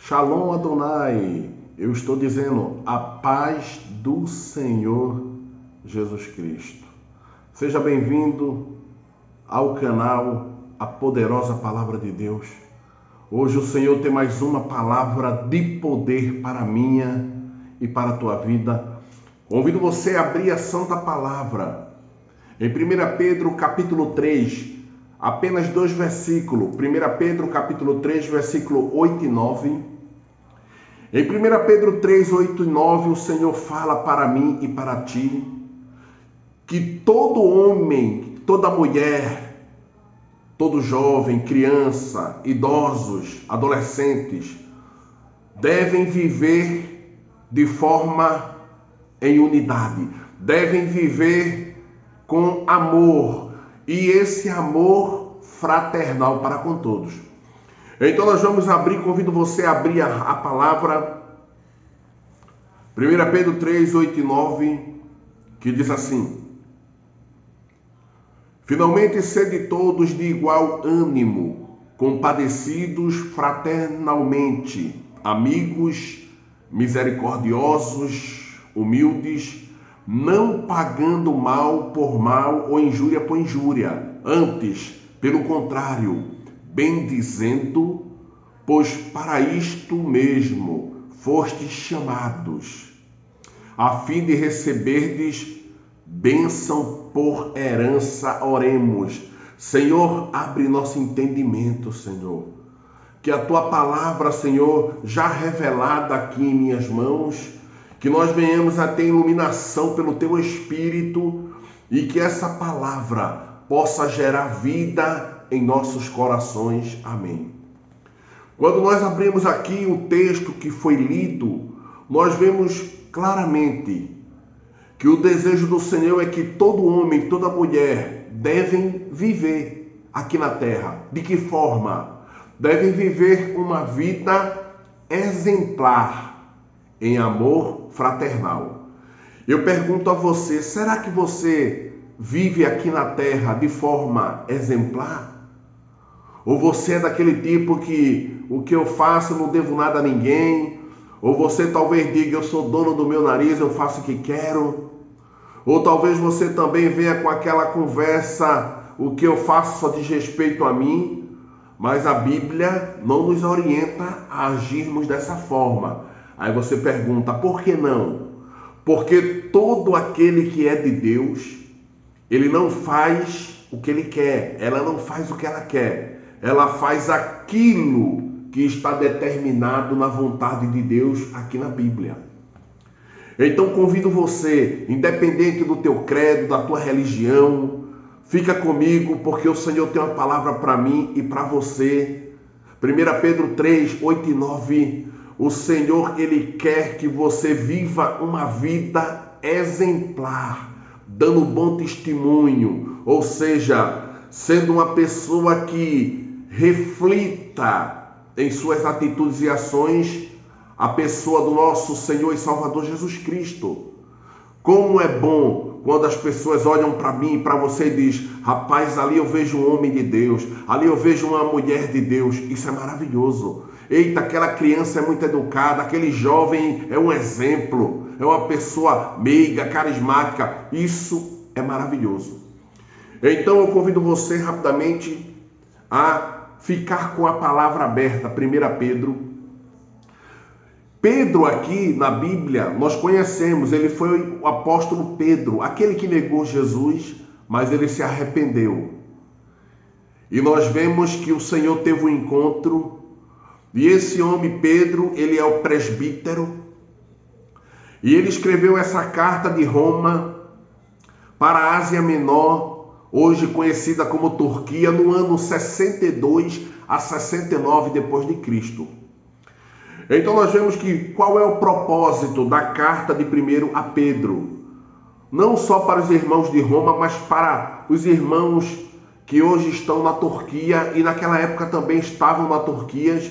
Shalom Adonai, eu estou dizendo a paz do Senhor Jesus Cristo. Seja bem-vindo ao canal A Poderosa Palavra de Deus. Hoje o Senhor tem mais uma palavra de poder para a minha e para a tua vida. Convido você a abrir a Santa Palavra. Em 1 Pedro capítulo 3, apenas 2 versículos. 1 Pedro capítulo 3, versículo 8 e 9. Em 1 Pedro 3, 8 e 9, o Senhor fala para mim e para ti que todo homem, toda mulher, todo jovem, criança, idosos, adolescentes, devem viver de forma em unidade, devem viver com amor, e esse amor fraternal para com todos. Então nós vamos abrir, convido você a abrir a palavra 1 Pedro 3, 8 e 9, que diz assim: Finalmente sede todos de igual ânimo, compadecidos fraternalmente, amigos, misericordiosos, humildes, não pagando mal por mal ou injúria por injúria, antes, pelo contrário, bendizendo, pois para isto mesmo fostes chamados, a fim de receberdes bênção por herança. Oremos. Senhor, abre nosso entendimento, Senhor. Que a tua palavra, Senhor, já revelada aqui em minhas mãos, que nós venhamos a ter iluminação pelo teu Espírito e que essa palavra possa gerar vida em nossos corações. Amém. Quando nós abrimos aqui o texto que foi lido, nós vemos claramente que o desejo do Senhor é que todo homem, toda mulher devem viver aqui na terra. De que forma? Devem viver uma vida exemplar em amor fraternal. Eu pergunto a você, será que você vive aqui na terra de forma exemplar? Ou você é daquele tipo que o que eu faço eu não devo nada a ninguém? Ou você talvez diga, eu sou dono do meu nariz, eu faço o que quero? Ou talvez você também venha com aquela conversa, o que eu faço só diz respeito a mim, mas a Bíblia não nos orienta a agirmos dessa forma. Aí você pergunta, por que não? Porque todo aquele que é de Deus, ele não faz o que ele quer, ela não faz o que ela quer. Ela faz aquilo que está determinado na vontade de Deus aqui na Bíblia. Então convido você, independente do teu credo, da tua religião, fica comigo porque o Senhor tem uma palavra para mim e para você. 1 Pedro 3, 8 e 9, o Senhor, Ele quer que você viva uma vida exemplar, dando bom testemunho, ou seja, sendo uma pessoa que reflita em suas atitudes e ações a pessoa do nosso Senhor e Salvador Jesus Cristo. Como é bom quando as pessoas olham para mim e para você e dizem, rapaz, ali eu vejo um homem de Deus, ali eu vejo uma mulher de Deus. Isso é maravilhoso. Eita, aquela criança é muito educada, aquele jovem é um exemplo, é uma pessoa meiga, carismática. Isso é maravilhoso. Então eu convido você rapidamente a ficar com a palavra aberta, 1 Pedro. Pedro aqui na Bíblia, nós conhecemos, ele foi o apóstolo Pedro, aquele que negou Jesus, mas ele se arrependeu. E nós vemos que o Senhor teve um encontro, e esse homem Pedro, ele é o presbítero, e ele escreveu essa carta de Roma para a Ásia Menor, hoje conhecida como Turquia, no ano 62 a 69 depois de Cristo. Então nós vemos que qual é o propósito da carta de 1 a Pedro? Não só para os irmãos de Roma, mas para os irmãos que hoje estão na Turquia e naquela época também estavam na Turquia,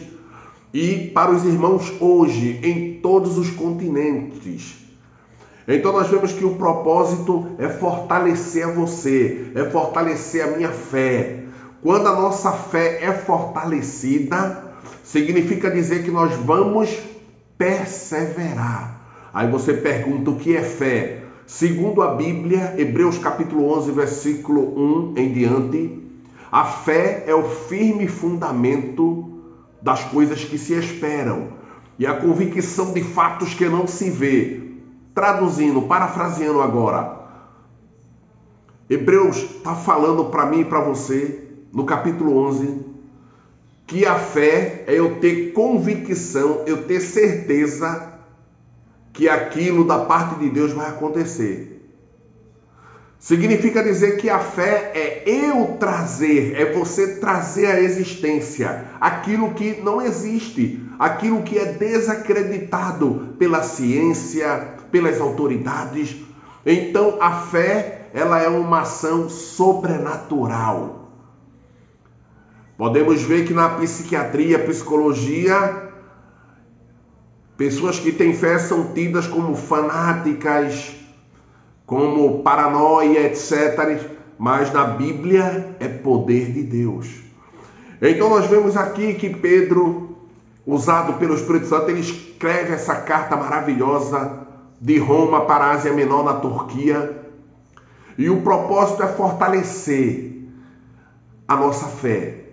e para os irmãos hoje em todos os continentes. Então nós vemos que o propósito é fortalecer a você, é fortalecer a minha fé. Quando a nossa fé é fortalecida, significa dizer que nós vamos perseverar. Aí você pergunta o que é fé? Segundo a Bíblia, Hebreus capítulo 11, versículo 1 em diante, a fé é o firme fundamento das coisas que se esperam e a convicção de fatos que não se vê. Traduzindo, parafraseando agora, Hebreus está falando para mim e para você, no capítulo 11, que a fé é eu ter convicção, eu ter certeza que aquilo da parte de Deus vai acontecer. Significa dizer que a fé é eu trazer, é você trazer à existência aquilo que não existe, aquilo que é desacreditado pela ciência, pelas autoridades. Então a fé, ela é uma ação sobrenatural. Podemos ver que na psiquiatria, psicologia, pessoas que têm fé são tidas como fanáticas, como paranoia, etc. Mas na Bíblia é poder de Deus. Então nós vemos aqui que Pedro, usado pelo Espírito Santo, ele escreve essa carta maravilhosa de Roma para a Ásia Menor, na Turquia. E o propósito é fortalecer a nossa fé.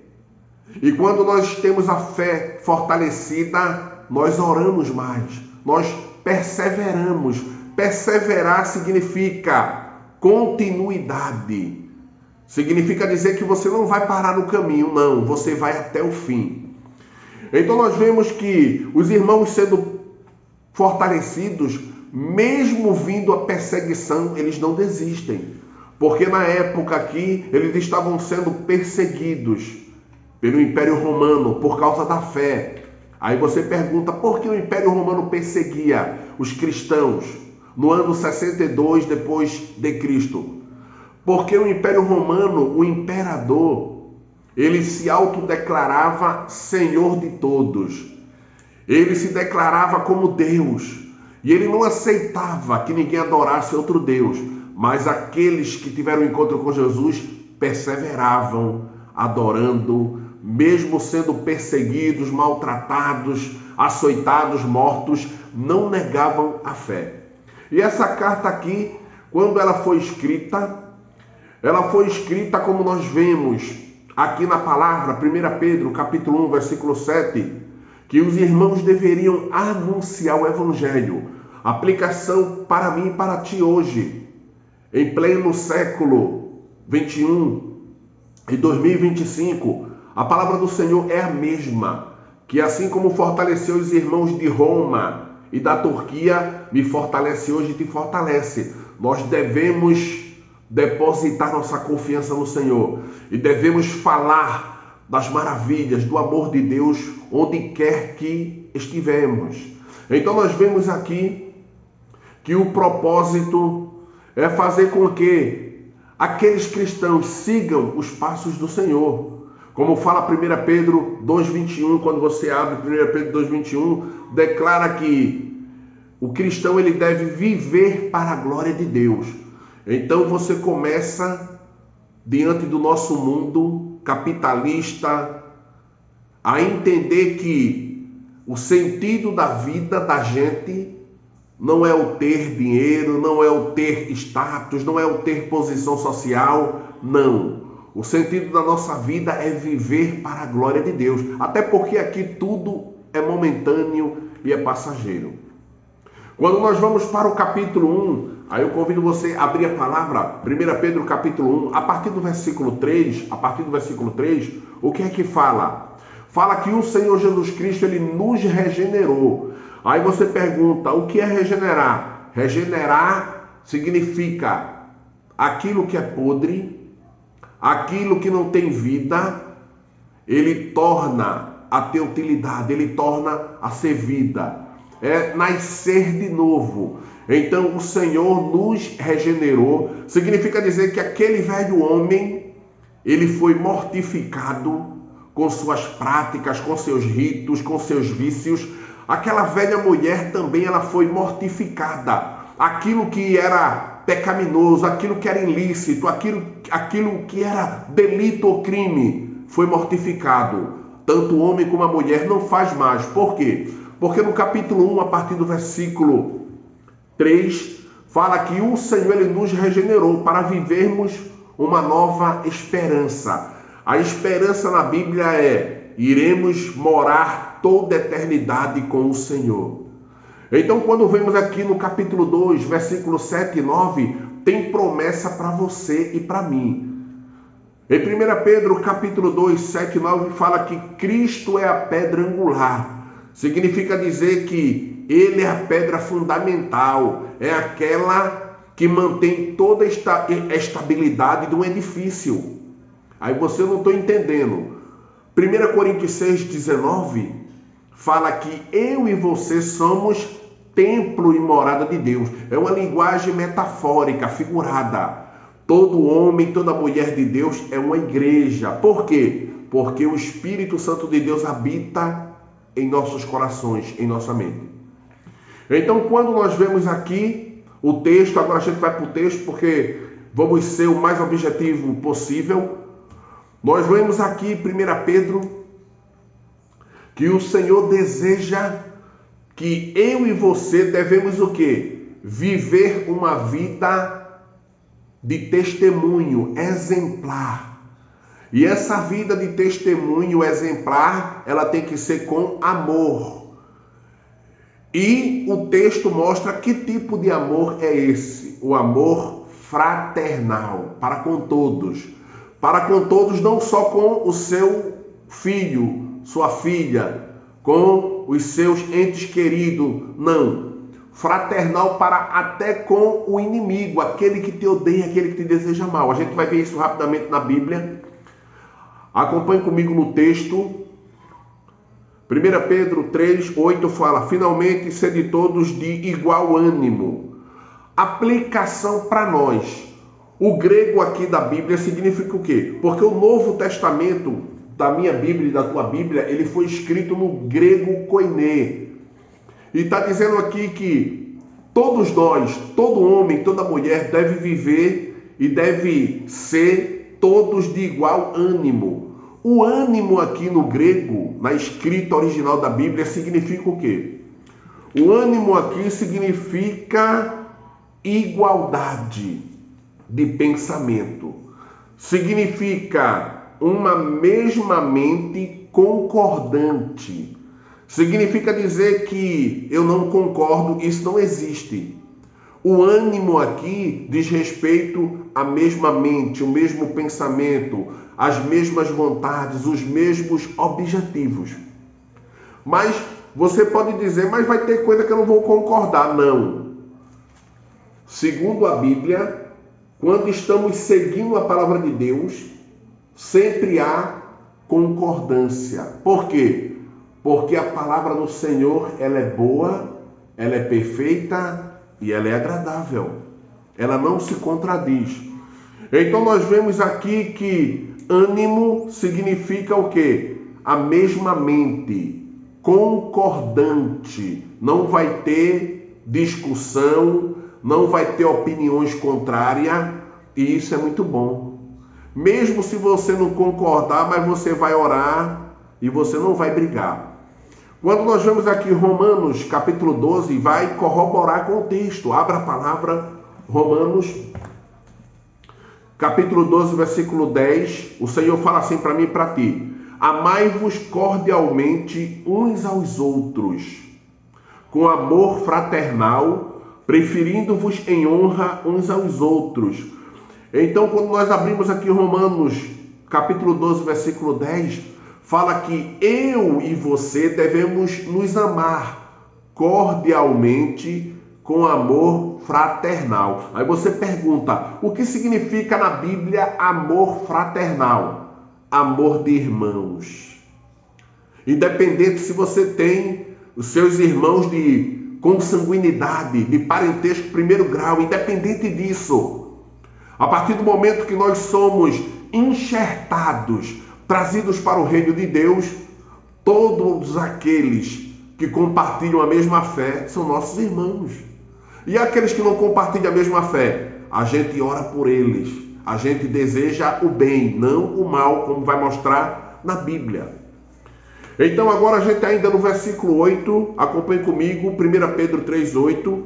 E quando nós temos a fé fortalecida, nós oramos mais, nós perseveramos. Perseverar significa continuidade. Significa dizer que você não vai parar no caminho, não. Você vai até o fim. Então nós vemos que os irmãos sendo fortalecidos, mesmo vindo a perseguição, eles não desistem. Porque na época aqui, eles estavam sendo perseguidos pelo Império Romano por causa da fé. Aí você pergunta, por que o Império Romano perseguia os cristãos no ano 62 depois de Cristo? Porque o Império Romano, o imperador, ele se autodeclarava Senhor de todos. Ele se declarava como Deus. E ele não aceitava que ninguém adorasse outro Deus. Mas aqueles que tiveram encontro com Jesus perseveravam adorando, mesmo sendo perseguidos, maltratados, açoitados, mortos, não negavam a fé. E essa carta aqui, quando ela foi escrita como nós vemos aqui na palavra, 1 Pedro, capítulo 1, versículo 7, que os irmãos deveriam anunciar o Evangelho. Aplicação para mim e para ti hoje, em pleno século 21 e 2025, a palavra do Senhor é a mesma, que assim como fortaleceu os irmãos de Roma e da Turquia, me fortalece hoje e te fortalece. Nós devemos depositar nossa confiança no Senhor e devemos falar das maravilhas, do amor de Deus, onde quer que estivermos. Então nós vemos aqui que o propósito é fazer com que aqueles cristãos sigam os passos do Senhor. Como fala 1 Pedro 2,21, quando você abre 1 Pedro 2,21, declara que o cristão ele deve viver para a glória de Deus. Então você começa, diante do nosso mundo capitalista, a entender que o sentido da vida da gente não é o ter dinheiro, não é o ter status, não é o ter posição social, não. O sentido da nossa vida é viver para a glória de Deus. Até porque aqui tudo é momentâneo e é passageiro. Quando nós vamos para o capítulo 1, aí eu convido você a abrir a palavra, 1 Pedro capítulo 1, a partir do versículo 3, o que é que fala? Fala que o Senhor Jesus Cristo, ele nos regenerou. Aí você pergunta, o que é regenerar? Regenerar significa aquilo que é podre, aquilo que não tem vida, ele torna a ter utilidade, ele torna a ser vida. É nascer de novo. Então o Senhor nos regenerou. Significa dizer que aquele velho homem, ele foi mortificado com suas práticas, com seus ritos, com seus vícios. Aquela velha mulher também, ela foi mortificada. Aquilo que era pecaminoso, aquilo que era ilícito, aquilo que era delito ou crime, foi mortificado. tanto o homem como a mulher, não faz mais. Por quê? Porque no capítulo 1, a partir do versículo 3, fala que o Senhor ele nos regenerou para vivermos uma nova esperança. A esperança na Bíblia é: iremos morar toda a eternidade com o Senhor. Então, quando vemos aqui no capítulo 2, versículos 7 e 9, tem promessa para você e para mim. Em 1 Pedro, capítulo 2, 7 e 9, fala que Cristo é a pedra angular. Significa dizer que Ele é a pedra fundamental, é aquela que mantém toda a estabilidade de um edifício. Aí você não está entendendo. 1 Coríntios 6, 19, fala que eu e você somos templo e morada de Deus. É uma linguagem metafórica, figurada. Todo homem, toda mulher de Deus é uma igreja. Por quê? Porque o Espírito Santo de Deus habita em nossos corações, em nossa mente. Então, quando nós vemos aqui o texto, agora a gente vai para o texto porque vamos ser o mais objetivo possível. Nós vemos aqui em 1 Pedro que o Senhor deseja que eu e você devemos o quê? Viver uma vida de testemunho exemplar. E essa vida de testemunho exemplar, ela tem que ser com amor. E o texto mostra que tipo de amor é esse? O amor fraternal, para com todos. Para com todos, não só com o seu filho, sua filha, com os seus entes queridos, não. Fraternal para até com o inimigo, aquele que te odeia, aquele que te deseja mal. A gente vai ver isso rapidamente na Bíblia. Acompanhe comigo no texto. 1 Pedro 3, 8 fala: finalmente, sede todos de igual ânimo. Aplicação para nós. O grego aqui da Bíblia significa o quê? Porque o Novo Testamento da minha Bíblia e da tua Bíblia, ele foi escrito no grego koiné. E está dizendo aqui que todos nós, todo homem, toda mulher deve viver e deve ser todos de igual ânimo. O ânimo aqui no grego, na escrita original da Bíblia, significa o quê? O ânimo aqui significa igualdade de pensamento. Significa uma mesma mente concordante. Significa dizer que eu não concordo, isso não existe. O ânimo aqui diz respeito à mesma mente, o mesmo pensamento, as mesmas vontades, os mesmos objetivos. Mas você pode dizer, mas vai ter coisa que eu não vou concordar. Não. Segundo a Bíblia, quando estamos seguindo a palavra de Deus, sempre há concordância. Por quê? Porque a palavra do Senhor, ela é boa, ela é perfeita e ela é agradável. Ela não se contradiz. Então nós vemos aqui que ânimo significa o quê? A mesma mente, concordante. Não vai ter discussão, não vai ter opiniões contrárias, e isso é muito bom. Mesmo se você não concordar, mas você vai orar e você não vai brigar. Quando nós vemos aqui Romanos capítulo 12, vai corroborar com o texto. Abra a palavra, Romanos capítulo 12, versículo 10. O Senhor fala assim para mim e para ti: amai-vos cordialmente uns aos outros, com amor fraternal, preferindo-vos em honra uns aos outros. Então, quando nós abrimos aqui Romanos capítulo 12, versículo 10, fala que eu e você devemos nos amar cordialmente com amor fraternal. Aí você pergunta, o que significa na Bíblia amor fraternal? Amor de irmãos. Independente se você tem os seus irmãos de consanguinidade, de parentesco primeiro grau, independente disso, a partir do momento que nós somos enxertados, trazidos para o reino de Deus, todos aqueles que compartilham a mesma fé são nossos irmãos. E aqueles que não compartilham a mesma fé, a gente ora por eles, a gente deseja o bem, não o mal, como vai mostrar na Bíblia. Então agora a gente ainda no versículo 8, acompanhe comigo, 1 Pedro 3,8,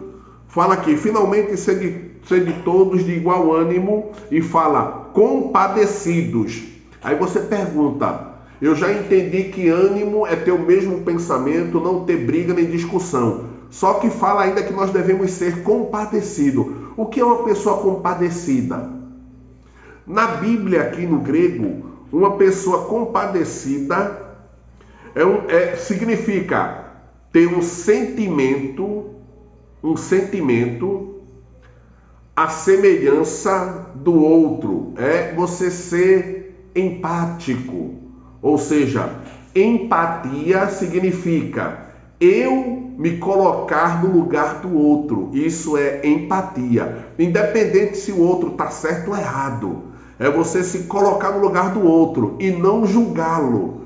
fala aqui, finalmente sede todos de igual ânimo, e fala, compadecidos. Aí você pergunta, eu já entendi que ânimo é ter o mesmo pensamento, não ter briga nem discussão. Só que fala ainda que nós devemos ser compadecidos. O que é uma pessoa compadecida? Na Bíblia, aqui no grego, uma pessoa compadecida significa ter um sentimento à semelhança do outro. É você ser empático. Ou seja, empatia significa eu me colocar no lugar do outro. Isso é empatia. Independente se o outro está certo ou errado. É você se colocar no lugar do outro e não julgá-lo.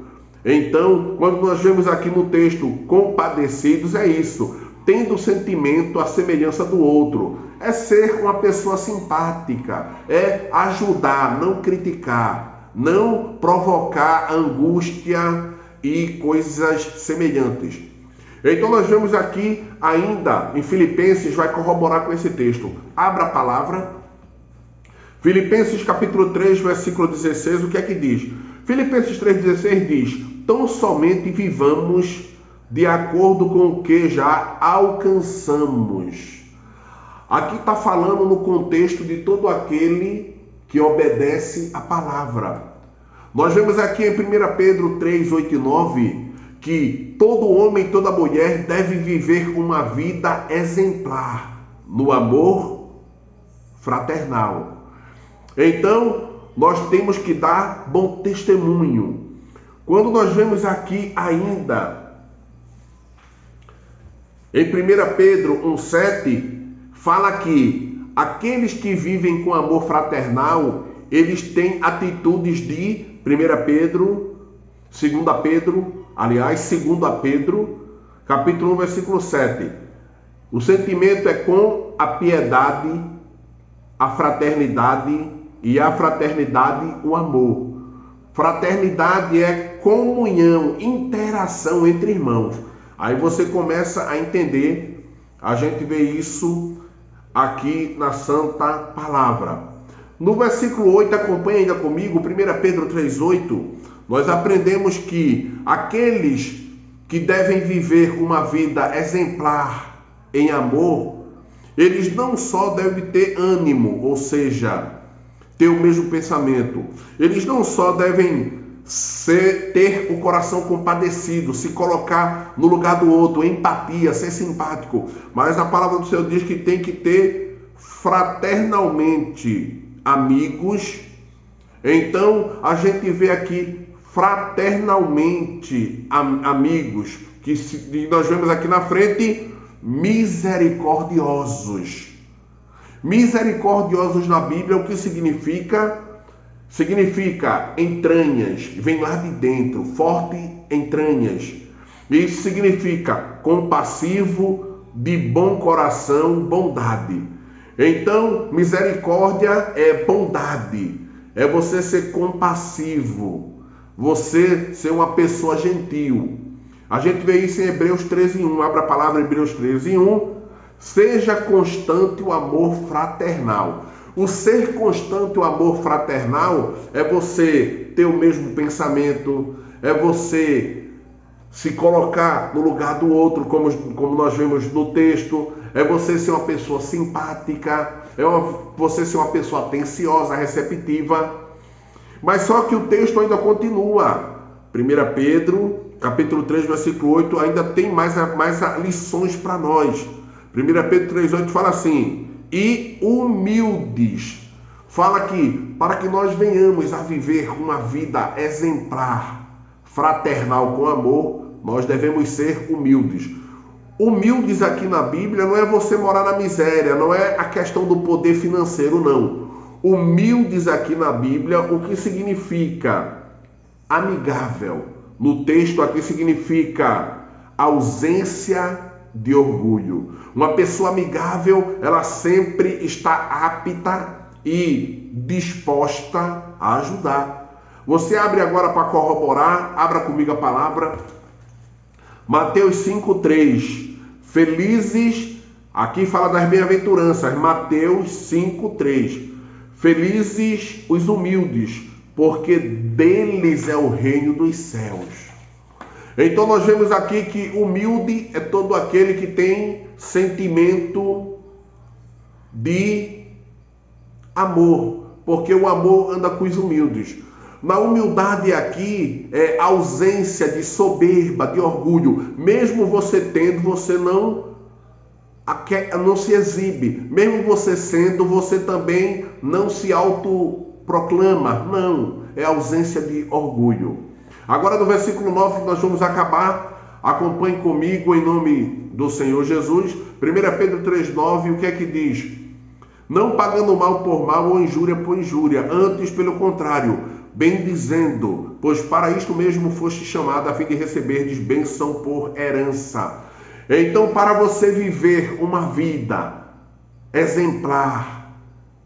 Então, quando nós vemos aqui no texto compadecidos, é isso. Tendo sentimento à semelhança do outro. É ser uma pessoa simpática. É ajudar, não criticar. Não provocar angústia e coisas semelhantes. Então nós vemos aqui ainda em Filipenses, vai corroborar com esse texto. Abra a palavra. Filipenses capítulo 3, versículo 16, o que é que diz? Filipenses 3,16 diz, tão somente vivamos de acordo com o que já alcançamos. Aqui está falando no contexto de todo aquele que obedece a palavra. Nós vemos aqui em 1 Pedro 3, 8 e 9, que todo homem e toda mulher deve viver uma vida exemplar no amor fraternal. Então, nós temos que dar bom testemunho. Quando nós vemos aqui ainda, em 1 Pedro 1,7, fala que aqueles que vivem com amor fraternal, eles têm atitudes de 1 Pedro, 2 Pedro, capítulo 1, versículo 7. O sentimento é com a piedade, a fraternidade e a fraternidade, o amor. Fraternidade é comunhão, interação entre irmãos. Aí você começa a entender, a gente vê isso aqui na Santa Palavra. No versículo 8, acompanha ainda comigo, 1 Pedro 3,8, nós aprendemos que aqueles que devem viver uma vida exemplar em amor, eles não só devem ter ânimo, ou seja, ter o mesmo pensamento. Eles não só devem ter o coração compadecido, se colocar no lugar do outro, empatia, ser simpático. Mas a palavra do Senhor diz que tem que ter fraternalmente amigos. Então a gente vê aqui fraternalmente amigos, que nós vemos aqui na frente, misericordiosos. Misericordiosos na Bíblia, o que significa? Significa entranhas, vem lá de dentro, forte entranhas. Isso significa compassivo, de bom coração, bondade. Então, misericórdia é bondade, é você ser compassivo, você ser uma pessoa gentil. A gente vê isso em Hebreus 13:1, abra a palavra Hebreus 13:1. Seja constante o amor fraternal. O ser constante o amor fraternal é você ter o mesmo pensamento, é você se colocar no lugar do outro, como nós vemos no texto, é você ser uma pessoa simpática, você ser uma pessoa atenciosa, receptiva. Mas só que o texto ainda continua. 1 Pedro, capítulo 3, versículo 8, ainda tem mais lições para nós. 1 Pedro 3,8 fala assim, e humildes. Fala que para que nós venhamos a viver uma vida exemplar, fraternal com amor, nós devemos ser humildes. Humildes aqui na Bíblia não é você morar na miséria, não é a questão do poder financeiro, não. Humildes aqui na Bíblia, o que significa? Amigável. No texto aqui significa ausência de orgulho. Uma pessoa amigável, ela sempre está apta e disposta a ajudar. Você abre agora para corroborar, abra comigo a palavra, Mateus 5:3. Felizes, aqui fala das bem-aventuranças, Mateus 5:3. Felizes os humildes, porque deles é o reino dos céus. Então nós vemos aqui que humilde é todo aquele que tem sentimento de amor, porque o amor anda com os humildes. Na humildade aqui é ausência de soberba, de orgulho. Mesmo você tendo, você não se exibe. Mesmo você sendo, você também não se autoproclama. Não, é ausência de orgulho. Agora no versículo 9 nós vamos acabar. Acompanhe comigo em nome do Senhor Jesus. 1 Pedro 3,9, o que é que diz? Não pagando mal por mal ou injúria por injúria, antes pelo contrário, bendizendo, pois para isto mesmo foste chamado a fim de receberdes bênção por herança. Então, para você viver uma vida exemplar,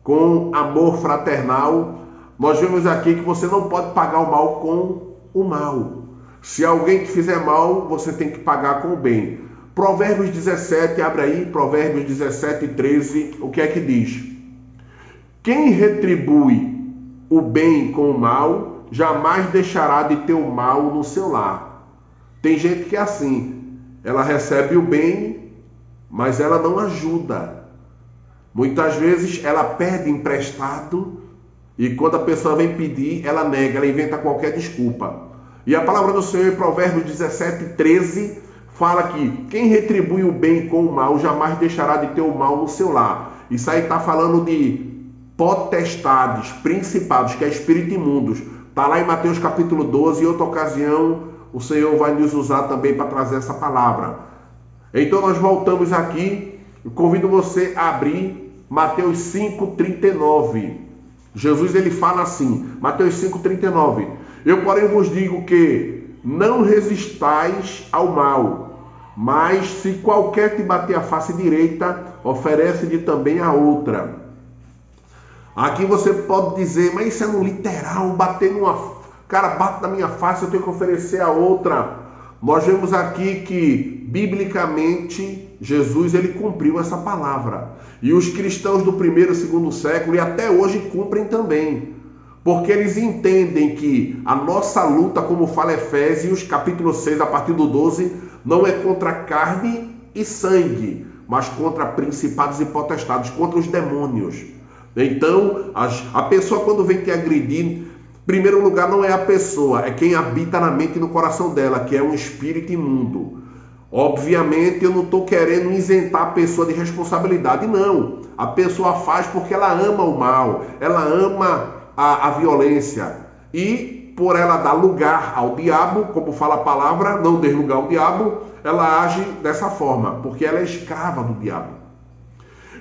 com amor fraternal, nós vemos aqui que você não pode pagar o mal com o mal. Se alguém te fizer mal, você tem que pagar com o bem. Provérbios 17, abre aí, Provérbios 17, 13, o que é que diz? Quem retribui o bem com o mal, jamais deixará de ter o mal no seu lar. Tem gente que é assim, ela recebe o bem, mas ela não ajuda. Muitas vezes ela pede emprestado e quando a pessoa vem pedir, ela nega, ela inventa qualquer desculpa. E a palavra do Senhor em Provérbios 17, 13, fala que quem retribui o bem com o mal, jamais deixará de ter o mal no seu lar. Isso aí está falando de potestades, principados, que é espírito imundos. Está lá em Mateus capítulo 12, em outra ocasião o Senhor vai nos usar também para trazer essa palavra. Então nós voltamos aqui, eu convido você a abrir Mateus 5,39. Jesus ele fala assim, Mateus 5,39. Eu porém vos digo que não resistais ao mal, mas se qualquer te bater a face direita, oferece-lhe também a outra. Aqui você pode dizer, mas isso é no literal, bater numa... Cara, bate na minha face, eu tenho que oferecer a outra. Nós vemos aqui que, biblicamente, Jesus ele cumpriu essa palavra. E os cristãos do primeiro e segundo século, e até hoje, cumprem também. Porque eles entendem que a nossa luta, como fala Efésios, capítulo 6, a partir do 12, não é contra carne e sangue, mas contra principados e potestades, contra os demônios. Então, a pessoa quando vem te agredir, em primeiro lugar não é a pessoa, é quem habita na mente e no coração dela, que é um espírito imundo. Obviamente eu não estou querendo isentar a pessoa de responsabilidade, não. A pessoa faz porque ela ama o mal, ela ama a violência. E por ela dar lugar ao diabo, como fala a palavra, não dê lugar ao diabo, ela age dessa forma, porque ela é escrava do diabo.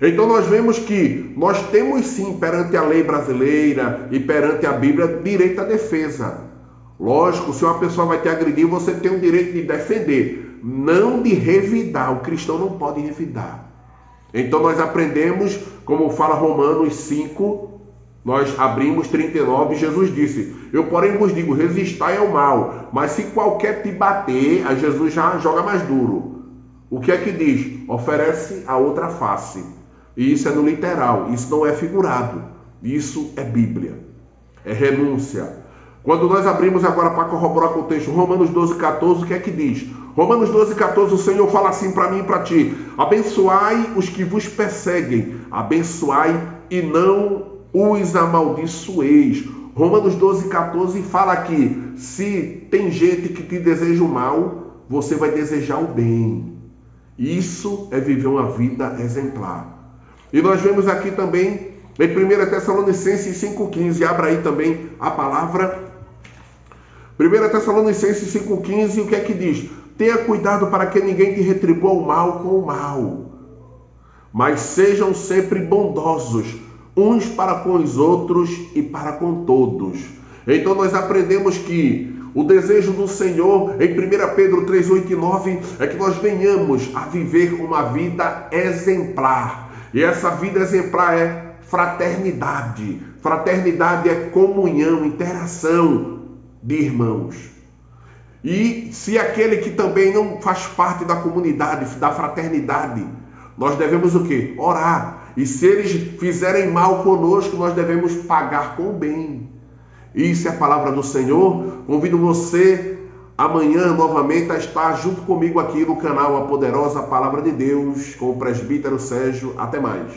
Então nós vemos que nós temos sim, perante a lei brasileira e perante a Bíblia, direito à defesa. Lógico, se uma pessoa vai te agredir, você tem o direito de defender, não de revidar. O cristão não pode revidar. Então nós aprendemos, como fala Romanos 5, nós abrimos 39, Jesus disse, eu porém vos digo, resistai ao mal, mas se qualquer te bater, aí Jesus já joga mais duro. O que é que diz? Oferece a outra face. E isso é no literal, isso não é figurado. Isso é Bíblia, é renúncia. Quando nós abrimos agora para corroborar com o texto, Romanos 12, 14, o que é que diz? Romanos 12, 14, o Senhor fala assim para mim e para ti, abençoai os que vos perseguem, abençoai e não os amaldiçoeis. Romanos 12, 14 fala que se tem gente que te deseja o mal, você vai desejar o bem. Isso é viver uma vida exemplar. E nós vemos aqui também, em 1 Tessalonicenses 5,15, abra aí também a palavra. 1 Tessalonicenses 5,15, o que é que diz? Tenha cuidado para que ninguém te retribua o mal com o mal, mas sejam sempre bondosos, uns para com os outros e para com todos. Então nós aprendemos que o desejo do Senhor, em 1 Pedro 3, 8 e 9, é que nós venhamos a viver uma vida exemplar. E essa vida exemplar é fraternidade. Fraternidade é comunhão, interação de irmãos. E se aquele que também não faz parte da comunidade, da fraternidade, nós devemos o quê? Orar. E se eles fizerem mal conosco, nós devemos pagar com o bem. Isso é a palavra do Senhor. Convido você amanhã novamente a estar junto comigo aqui no canal A Poderosa Palavra de Deus, com o presbítero Sérgio. Até mais.